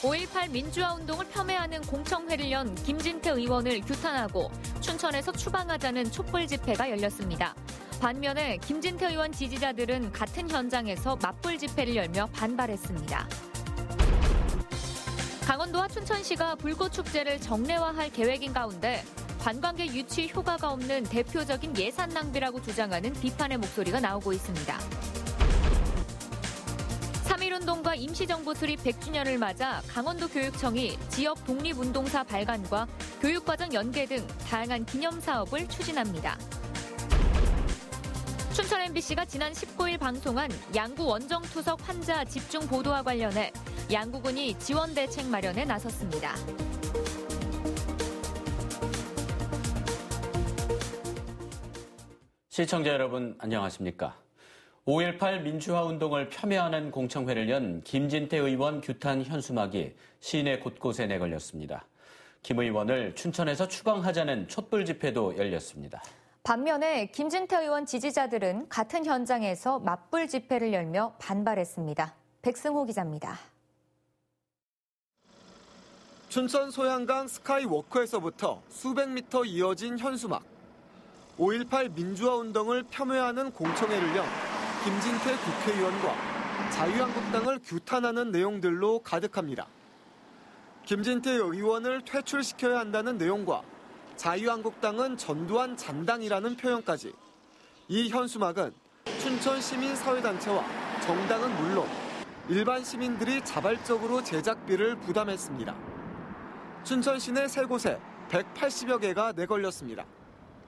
5.18 민주화 운동을 폄훼하는 공청회를 연 김진태 의원을 규탄하고 춘천에서 추방하자는 촛불 집회가 열렸습니다. 반면에 김진태 의원 지지자들은 같은 현장에서 맞불 집회를 열며 반발했습니다. 강원도와 춘천시가 불꽃축제를 정례화할 계획인 가운데 관광객 유치 효과가 없는 대표적인 예산 낭비라고 주장하는 비판의 목소리가 나오고 있습니다. 3.1운동과 임시정부 수립 100주년을 맞아 강원도 교육청이 지역 독립운동사 발간과 교육과정 연계 등 다양한 기념사업을 추진합니다. 춘천 MBC가 지난 19일 방송한 양구 원정투석 환자 집중 보도와 관련해 양구군이 지원 대책 마련에 나섰습니다. 시청자 여러분 안녕하십니까? 5.18 민주화 운동을 폄훼하는 공청회를 연 김진태 의원 규탄 현수막이 시내 곳곳에 내걸렸습니다. 김 의원을 춘천에서 추방하자는 촛불 집회도 열렸습니다. 반면에 김진태 의원 지지자들은 같은 현장에서 맞불 집회를 열며 반발했습니다. 백승호 기자입니다. 춘천 소양강 스카이워커에서부터 수백 미터 이어진 현수막. 5.18 민주화 운동을 폄훼하는 공청회를 연 김진태 국회의원과 자유한국당을 규탄하는 내용들로 가득합니다. 김진태 의원을 퇴출시켜야 한다는 내용과 자유한국당은 전두환 잔당이라는 표현까지. 이 현수막은 춘천 시민사회단체와 정당은 물론 일반 시민들이 자발적으로 제작비를 부담했습니다. 춘천 시내 3곳에 180여 개가 내걸렸습니다.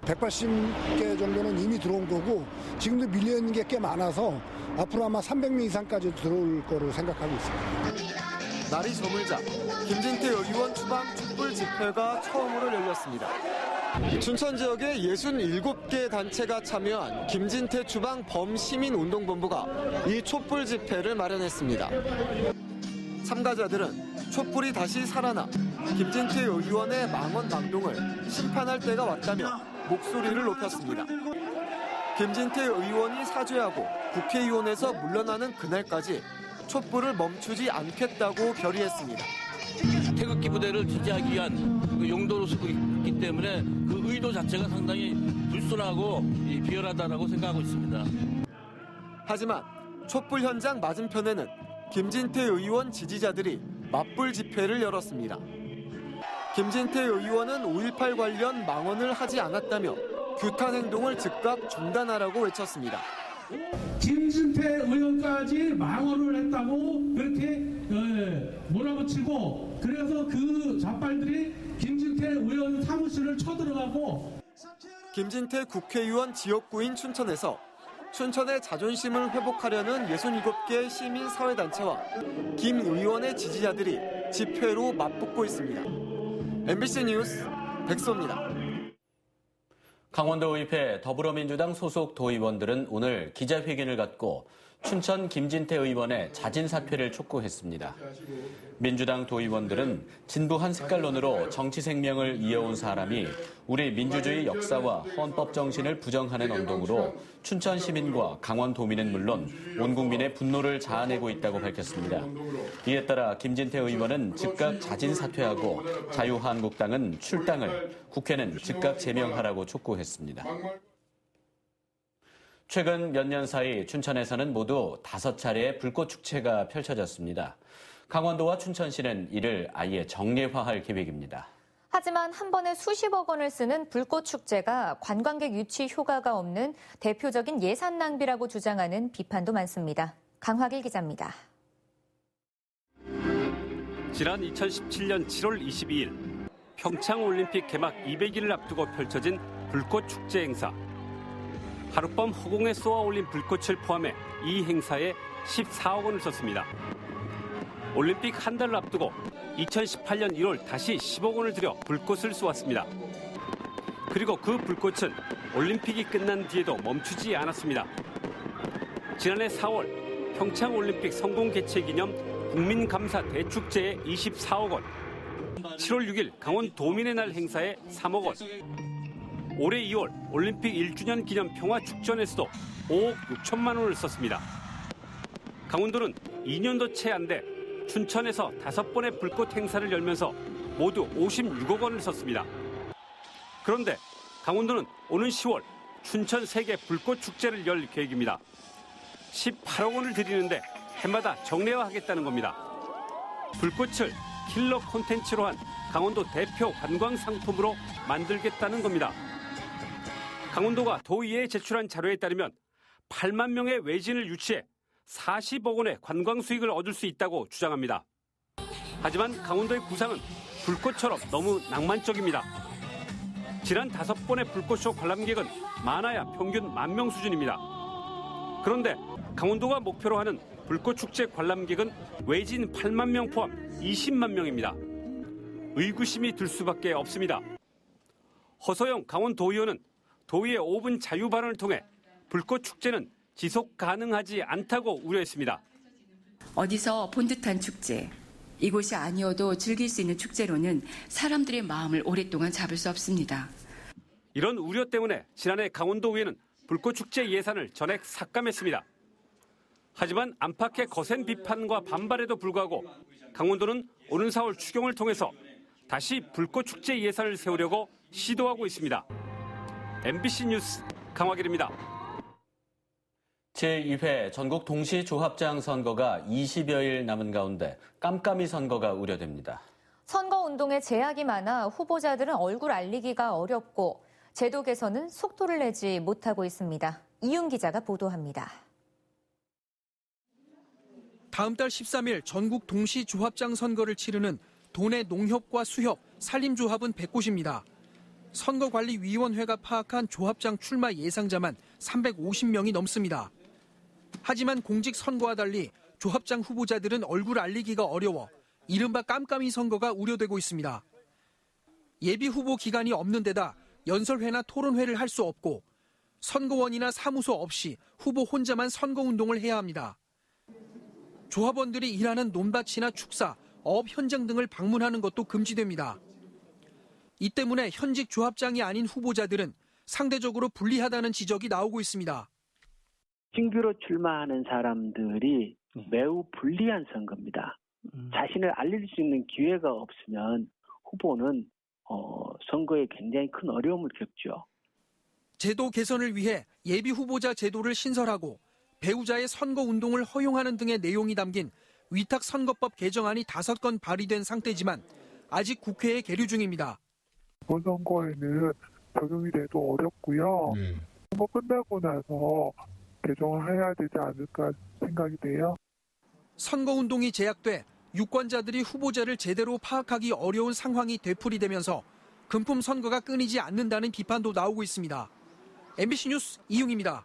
180개 정도는 이미 들어온 거고 지금도 밀려있는 게 꽤 많아서 앞으로 아마 300명 이상까지 들어올 거로 생각하고 있습니다. 날이 저물자 김진태 의원 추방 촛불 집회가 처음으로 열렸습니다. 춘천 지역의 67개 단체가 참여한 김진태 추방 범시민운동본부가 이 촛불 집회를 마련했습니다. 참가자들은 촛불이 다시 살아나 김진태 의원의 망언망동을 심판할 때가 왔다며 목소리를 높였습니다. 김진태 의원이 사죄하고 국회의원에서 물러나는 그날까지 촛불을 멈추지 않겠다고 결의했습니다. 태극기 부대를 지지하기 위한 용도로 쓰고 있기 때문에 그 의도 자체가 상당히 불순하고 비열하다고 생각하고 있습니다. 하지만 촛불 현장 맞은편에는 김진태 의원 지지자들이 맞불 집회를 열었습니다. 김진태 의원은 5.18 관련 망언을 하지 않았다며 규탄 행동을 즉각 중단하라고 외쳤습니다. 김진태 의원까지 망언을 했다고 그렇게 몰아붙이고 그래서 그 좌빨들이 김진태 의원 사무실을 쳐들어가고 김진태 국회의원 지역구인 춘천에서 춘천의 자존심을 회복하려는 67개 시민사회단체와 김 의원의 지지자들이 집회로 맞붙고 있습니다. MBC 뉴스 백소입니다. 강원도의회 더불어민주당 소속 도의원들은 오늘 기자회견을 갖고 춘천 김진태 의원의 자진 사퇴를 촉구했습니다. 민주당 도의원들은 진부한 색깔론으로 정치 생명을 이어온 사람이 우리 민주주의 역사와 헌법 정신을 부정하는 언동으로 춘천 시민과 강원도민은 물론 온 국민의 분노를 자아내고 있다고 밝혔습니다. 이에 따라 김진태 의원은 즉각 자진 사퇴하고 자유한국당은 출당을, 국회는 즉각 제명하라고 촉구했습니다. 최근 몇 년 사이 춘천에서는 모두 5차례의 불꽃축제가 펼쳐졌습니다. 강원도와 춘천시는 이를 아예 정례화할 계획입니다. 하지만 한 번에 수십억 원을 쓰는 불꽃축제가 관광객 유치 효과가 없는 대표적인 예산 낭비라고 주장하는 비판도 많습니다. 강화길 기자입니다. 지난 2017년 7월 22일 평창올림픽 개막 200일을 앞두고 펼쳐진 불꽃축제 행사. 하룻밤 허공에 쏘아올린 불꽃을 포함해 이 행사에 14억 원을 썼습니다. 올림픽 한 달을 앞두고 2018년 1월 다시 10억 원을 들여 불꽃을 쏘았습니다. 그리고 그 불꽃은 올림픽이 끝난 뒤에도 멈추지 않았습니다. 지난해 4월 평창올림픽 성공 개최 기념 국민감사 대축제에 24억 원, 7월 6일 강원 도민의 날 행사에 3억 원, 올해 2월 올림픽 1주년 기념 평화축전에서도 5억 6천만 원을 썼습니다. 강원도는 2년도 채 안 돼 춘천에서 5번의 불꽃 행사를 열면서 모두 56억 원을 썼습니다. 그런데 강원도는 오는 10월 춘천 세계 불꽃 축제를 열 계획입니다. 18억 원을 들이는데 해마다 정례화하겠다는 겁니다. 불꽃을 킬러 콘텐츠로 한 강원도 대표 관광 상품으로 만들겠다는 겁니다. 강원도가 도의회에 제출한 자료에 따르면 8만 명의 외진을 유치해 40억 원의 관광 수익을 얻을 수 있다고 주장합니다. 하지만 강원도의 구상은 불꽃처럼 너무 낭만적입니다. 지난 5번의 불꽃쇼 관람객은 많아야 평균 10,000명 수준입니다. 그런데 강원도가 목표로 하는 불꽃축제 관람객은 외진 8만 명 포함 20만 명입니다. 의구심이 들 수밖에 없습니다. 허소영 강원도의원은 도의회 5분 자유 발언을 통해 불꽃축제는 지속 가능하지 않다고 우려했습니다. 어디서 본 듯한 축제, 이곳이 아니어도 즐길 수 있는 축제로는 사람들의 마음을 오랫동안 잡을 수 없습니다. 이런 우려 때문에 지난해 강원도의회는 불꽃축제 예산을 전액 삭감했습니다. 하지만 안팎의 거센 비판과 반발에도 불구하고 강원도는 오는 4월 추경을 통해서 다시 불꽃축제 예산을 세우려고 시도하고 있습니다. MBC 뉴스 강화길입니다. 제2회 전국 동시조합장 선거가 20여일 남은 가운데 깜깜이 선거가 우려됩니다. 선거운동에 제약이 많아 후보자들은 얼굴 알리기가 어렵고 제도 개선은 속도를 내지 못하고 있습니다. 이윤 기자가 보도합니다. 다음 달 13일 전국 동시조합장 선거를 치르는 도내 농협과 수협, 산림조합은 100곳입니다. 선거관리위원회가 파악한 조합장 출마 예상자만 350명이 넘습니다. 하지만 공직선거와 달리 조합장 후보자들은 얼굴 알리기가 어려워 이른바 깜깜이 선거가 우려되고 있습니다. 예비 후보 기간이 없는 데다 연설회나 토론회를 할 수 없고 선거원이나 사무소 없이 후보 혼자만 선거운동을 해야 합니다. 조합원들이 일하는 논밭이나 축사, 어업 현장 등을 방문하는 것도 금지됩니다. 이 때문에 현직 조합장이 아닌 후보자들은 상대적으로 불리하다는 지적이 나오고 있습니다. 신규로 출마하는 사람들이 매우 불리한 선거입니다. 자신을 알릴 수 있는 기회가 없으면 후보는 선거에 굉장히 큰 어려움을 겪죠. 제도 개선을 위해 예비 후보자 제도를 신설하고 배우자의 선거운동을 허용하는 등의 내용이 담긴 위탁선거법 개정안이 5건 발의된 상태지만 아직 국회에 계류 중입니다. 이번 선거에는 적용이 돼도 어렵고요. 선거 끝나고 나서 개정을 해야 되지 않을까 생각이 돼요. 선거운동이 제약돼 유권자들이 후보자를 제대로 파악하기 어려운 상황이 되풀이되면서 금품 선거가 끊이지 않는다는 비판도 나오고 있습니다. MBC 뉴스 이용입니다.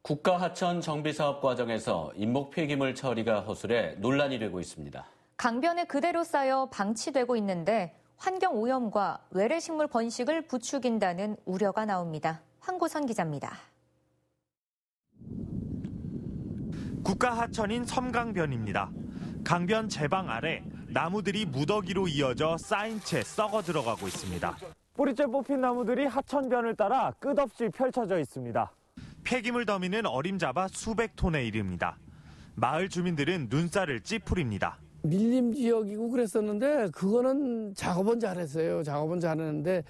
국가하천 정비사업 과정에서 인목 폐기물 처리가 허술해 논란이 되고 있습니다. 강변에 그대로 쌓여 방치되고 있는데 환경오염과 외래식물 번식을 부추긴다는 우려가 나옵니다. 황고선 기자입니다. 국가하천인 섬강변입니다. 강변 제방 아래 나무들이 무더기로 이어져 쌓인 채 썩어 들어가고 있습니다. 뿌리째 뽑힌 나무들이 하천변을 따라 끝없이 펼쳐져 있습니다. 폐기물 더미는 어림잡아 수백 톤에 이릅니다. 마을 주민들은 눈살을 찌푸립니다. 밀림 지역이고 그랬었는데 그거는 작업은 잘했어요. 작업은 잘했는데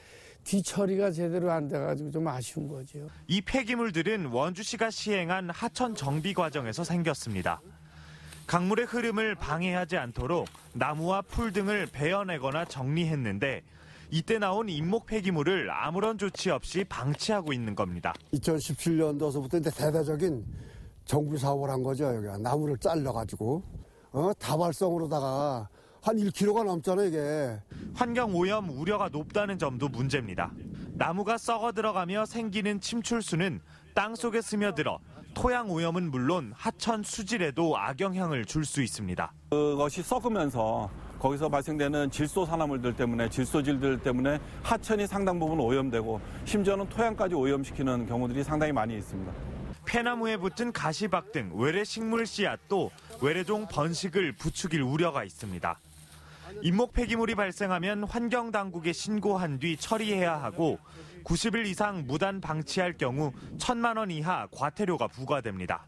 뒤처리가 제대로 안 돼가지고 좀 아쉬운 거죠. 이 폐기물들은 원주시가 시행한 하천 정비 과정에서 생겼습니다. 강물의 흐름을 방해하지 않도록 나무와 풀 등을 베어내거나 정리했는데 이때 나온 인목 폐기물을 아무런 조치 없이 방치하고 있는 겁니다. 2017년도서부터 이제 대대적인 정비 사업을 한 거죠. 여기가 나무를 잘라가지고 다발성으로다가 한 1kg가 넘잖아요, 이게. 환경오염 우려가 높다는 점도 문제입니다. 나무가 썩어 들어가며 생기는 침출수는 땅속에 스며들어 토양 오염은 물론 하천 수질에도 악영향을 줄 수 있습니다. 그것이 썩으면서 거기서 발생되는 질소 산화물들 때문에 질소질들 때문에 하천이 상당 부분 오염되고 심지어는 토양까지 오염시키는 경우들이 상당히 많이 있습니다. 폐나무에 붙은 가시박 등 외래 식물 씨앗도 외래종 번식을 부추길 우려가 있습니다. 인목 폐기물이 발생하면 환경당국에 신고한 뒤 처리해야 하고 90일 이상 무단 방치할 경우 1,000만 원 이하 과태료가 부과됩니다.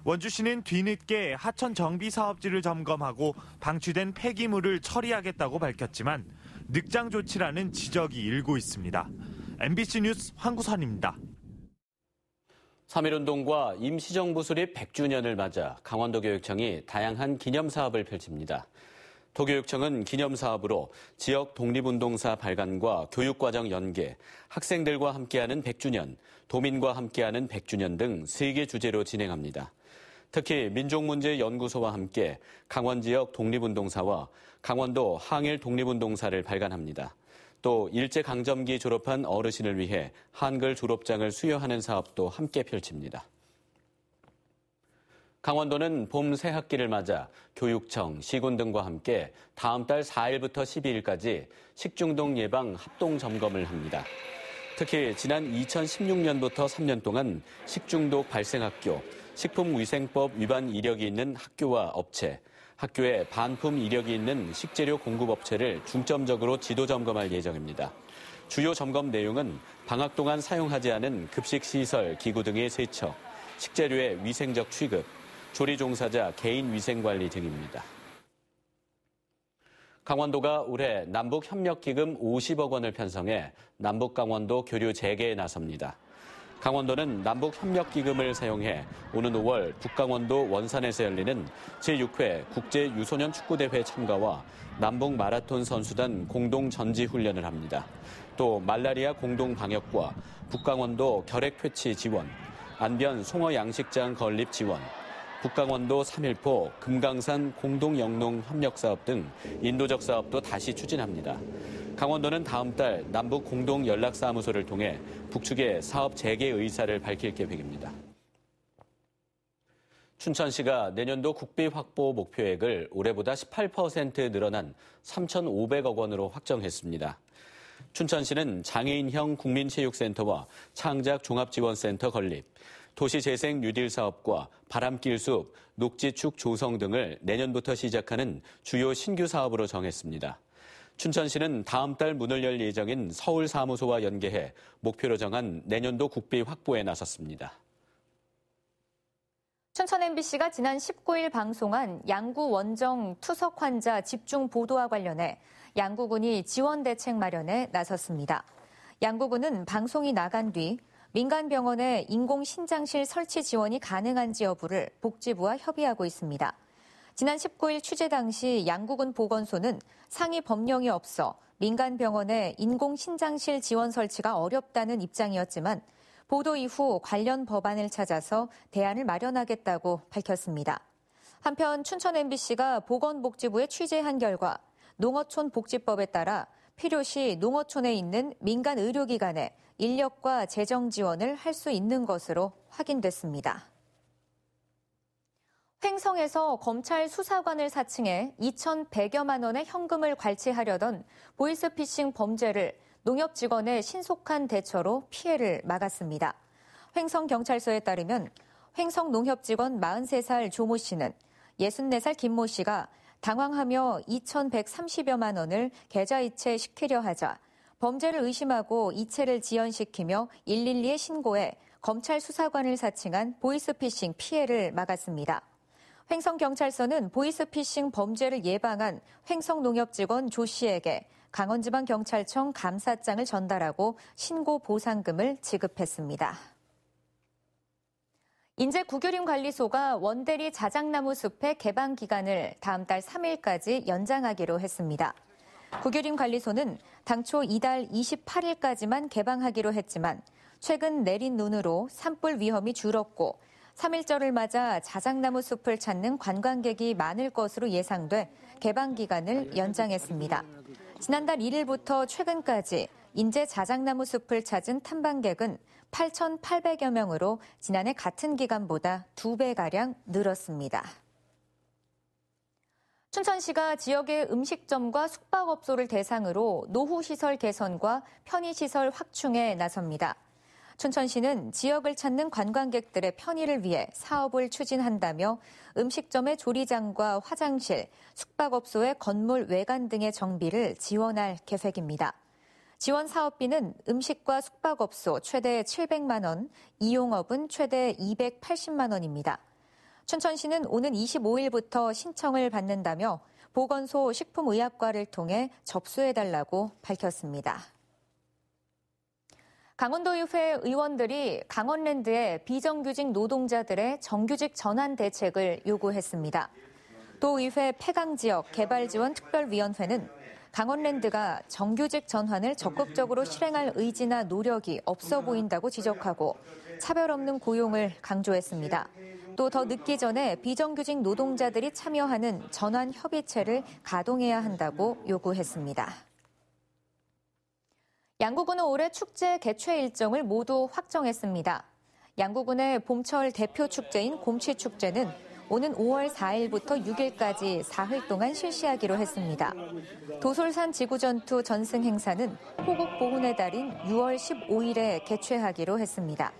원주시는 뒤늦게 하천 정비 사업지를 점검하고 방출된 폐기물을 처리하겠다고 밝혔지만 늑장 조치라는 지적이 일고 있습니다. MBC 뉴스 황구선입니다. 3.1운동과 임시정부 수립 100주년을 맞아 강원도교육청이 다양한 기념사업을 펼칩니다. 도교육청은 기념사업으로 지역 독립운동사 발간과 교육과정 연계, 학생들과 함께하는 100주년, 도민과 함께하는 100주년 등 3개 주제로 진행합니다. 특히 민족문제연구소와 함께 강원 지역 독립운동사와 강원도 항일 독립운동사를 발간합니다. 또 일제강점기 졸업한 어르신을 위해 한글 졸업장을 수여하는 사업도 함께 펼칩니다. 강원도는 봄 새학기를 맞아 교육청, 시군 등과 함께 다음 달 4일부터 12일까지 식중독 예방 합동 점검을 합니다. 특히 지난 2016년부터 3년 동안 식중독 발생 학교, 식품위생법 위반 이력이 있는 학교와 업체, 학교에 반품 이력이 있는 식재료 공급업체를 중점적으로 지도 점검할 예정입니다. 주요 점검 내용은 방학 동안 사용하지 않은 급식시설, 기구 등의 세척, 식재료의 위생적 취급, 조리 종사자 개인 위생관리 등입니다. 강원도가 올해 남북협력기금 50억 원을 편성해 남북강원도 교류 재개에 나섭니다. 강원도는 남북협력기금을 사용해 오는 5월 북강원도 원산에서 열리는 제6회 국제유소년 축구대회 참가와 남북 마라톤 선수단 공동 전지훈련을 합니다. 또 말라리아 공동방역과 북강원도 결핵퇴치 지원, 안변 송어 양식장 건립 지원, 북강원도 3.1포 금강산 공동영농 협력사업 등 인도적 사업도 다시 추진합니다. 강원도는 다음 달 남북 공동연락사무소를 통해 북측의 사업 재개 의사를 밝힐 계획입니다. 춘천시가 내년도 국비 확보 목표액을 올해보다 18% 늘어난 3,500억 원으로 확정했습니다. 춘천시는 장애인형 국민체육센터와 창작종합지원센터 건립, 도시재생 뉴딜 사업과 바람길숲, 녹지축 조성 등을 내년부터 시작하는 주요 신규 사업으로 정했습니다. 춘천시는 다음 달 문을 열 예정인 서울 사무소와 연계해 목표로 정한 내년도 국비 확보에 나섰습니다. 춘천 MBC가 지난 19일 방송한 양구 원정 투석 환자 집중 보도와 관련해 양구군이 지원 대책 마련에 나섰습니다. 양구군은 방송이 나간 뒤 민간 병원에 인공신장실 설치 지원이 가능한지 여부를 복지부와 협의하고 있습니다. 지난 19일 취재 당시 양구군 보건소는 상위 법령이 없어 민간 병원에 인공신장실 지원 설치가 어렵다는 입장이었지만 보도 이후 관련 법안을 찾아서 대안을 마련하겠다고 밝혔습니다. 한편 춘천 MBC가 보건복지부에 취재한 결과 농어촌 복지법에 따라 필요시 농어촌에 있는 민간 의료기관에 인력과 재정 지원을 할 수 있는 것으로 확인됐습니다. 횡성에서 검찰 수사관을 사칭해 2,100여만 원의 현금을 관치하려던 보이스피싱 범죄를 농협 직원의 신속한 대처로 피해를 막았습니다. 횡성경찰서에 따르면 횡성 농협 직원 43살 조모 씨는 64살 김모 씨가 당황하며 2,130여만 원을 계좌이체 시키려 하자 범죄를 의심하고 이체를 지연시키며 112에 신고해 검찰 수사관을 사칭한 보이스피싱 피해를 막았습니다. 횡성경찰서는 보이스피싱 범죄를 예방한 횡성농협 직원 조 씨에게 강원지방경찰청 감사장을 전달하고 신고 보상금을 지급했습니다. 인제구규림관리소가 원대리 자작나무 숲의 개방 기간을 다음 달 3일까지 연장하기로 했습니다. 구규림관리소는 당초 이달 28일까지만 개방하기로 했지만 최근 내린 눈으로 산불 위험이 줄었고 3.1절을 맞아 자작나무 숲을 찾는 관광객이 많을 것으로 예상돼 개방 기간을 연장했습니다. 지난달 1일부터 최근까지 인제 자작나무 숲을 찾은 탐방객은 8,800여 명으로 지난해 같은 기간보다 2배가량 늘었습니다. 춘천시가 지역의 음식점과 숙박업소를 대상으로 노후시설 개선과 편의시설 확충에 나섭니다. 춘천시는 지역을 찾는 관광객들의 편의를 위해 사업을 추진한다며 음식점의 조리장과 화장실, 숙박업소의 건물 외관 등의 정비를 지원할 계획입니다. 지원 사업비는 음식과 숙박업소 최대 700만 원, 이용업은 최대 280만 원입니다. 춘천시는 오는 25일부터 신청을 받는다며 보건소 식품의학과를 통해 접수해달라고 밝혔습니다. 강원도의회 의원들이 강원랜드의 비정규직 노동자들의 정규직 전환 대책을 요구했습니다. 도의회 폐강지역 개발지원특별위원회는 강원랜드가 정규직 전환을 적극적으로 실행할 의지나 노력이 없어 보인다고 지적하고 차별 없는 고용을 강조했습니다. 또 더 늦기 전에 비정규직 노동자들이 참여하는 전환 협의체를 가동해야 한다고 요구했습니다. 양구군은 올해 축제 개최 일정을 모두 확정했습니다. 양구군의 봄철 대표 축제인 곰치축제는 오는 5월 4일부터 6일까지 사흘 동안 실시하기로 했습니다. 도솔산 지구전투 전승 행사는 호국 보훈의 달인 6월 15일에 개최하기로 했습니다.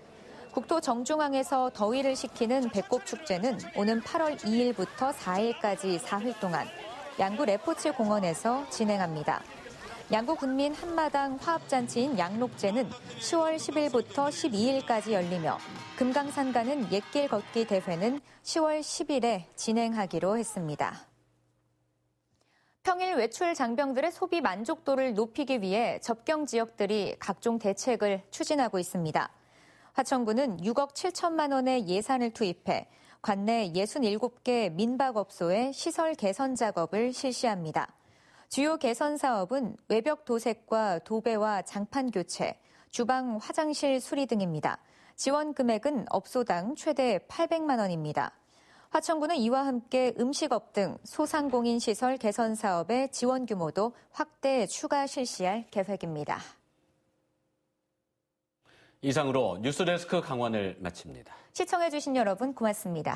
국토 정중앙에서 더위를 식히는 배꼽축제는 오는 8월 2일부터 4일까지 사흘 동안 양구 레포츠 공원에서 진행합니다. 양구 군민 한마당 화합잔치인 양록제는 10월 10일부터 12일까지 열리며 금강산 가는 옛길 걷기 대회는 10월 10일에 진행하기로 했습니다. 평일 외출 장병들의 소비 만족도를 높이기 위해 접경 지역들이 각종 대책을 추진하고 있습니다. 화천군은 6억 7천만 원의 예산을 투입해 관내 67개 민박업소의 시설 개선 작업을 실시합니다. 주요 개선 사업은 외벽 도색과 도배와 장판 교체, 주방 화장실 수리 등입니다. 지원 금액은 업소당 최대 800만 원입니다. 화천군은 이와 함께 음식업 등 소상공인 시설 개선 사업의 지원 규모도 확대 추가 실시할 계획입니다. 이상으로 뉴스데스크 강원을 마칩니다. 시청해주신 여러분 고맙습니다.